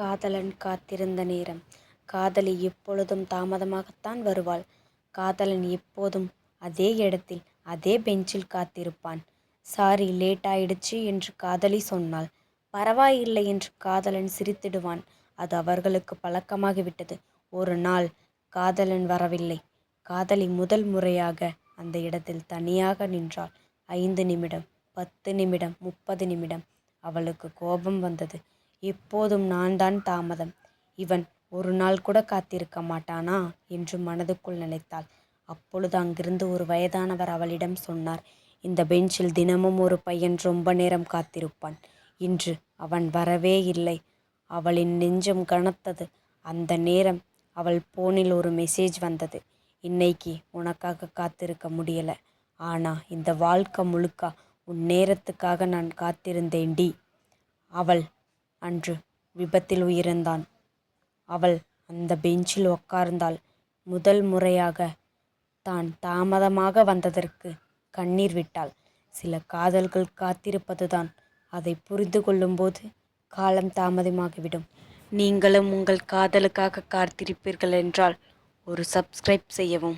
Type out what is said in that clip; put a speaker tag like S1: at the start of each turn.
S1: காதலன் காத்திருந்த நேரம். காதலி எப்பொழுதும் தாமதமாகத்தான் வருவாள். காதலன் எப்போதும் அதே இடத்தில் அதே பெஞ்சில் காத்திருப்பான். சாரி லேட் ஆயிடுச்சு என்று காதலி சொன்னாள். பரவாயில்லை என்று காதலன் சிரித்திடுவான். அது அவர்களுக்கு பழக்கமாகிவிட்டது. ஒரு நாள் காதலன் வரவில்லை. காதலி முதல் முறையாக அந்த இடத்தில் தனியாக நின்றாள். 5 நிமிடம், 10 நிமிடம், 30 நிமிடம். அவளுக்கு கோபம் வந்தது. எப்போதும் நான் தான் தாமதம், இவன் ஒரு நாள் கூட காத்திருக்க மாட்டானா என்று மனதுக்குள் நினைத்தாள். அப்பொழுது அங்கிருந்து ஒரு வயதானவர் அவளிடம் சொன்னார், இந்த பெஞ்சில் தினமும் ஒரு பையன் ரொம்ப நேரம் காத்திருப்பான். இன்று அவன் வரவே இல்லை. அவளின் நெஞ்சம் கனத்தது. அந்த நேரம் அவள் போனில் ஒரு மெசேஜ் வந்தது. இன்னைக்கு உனக்காக காத்திருக்க முடியல, ஆனா இந்த வாழ்க்கை முழுக்க உன் நேரத்துக்காக நான் காத்திருந்தேன்டி. அவள் அன்று விபத்தில் உயிரிழந்தான். அவள் அந்த பெஞ்சில் உட்கார்ந்தாள். முதல் முறையாக தான் தாமதமாக வந்ததற்கு கண்ணீர் விட்டாள். சில காதல்கள் காத்திருப்பதுதான். அதை புரிந்து கொள்ளும்போது காலம் தாமதமாகிவிடும். நீங்களும் உங்கள் காதலுக்காக காத்திருப்பீர்கள் என்றால் ஒரு சப்ஸ்கிரைப் செய்யவும்.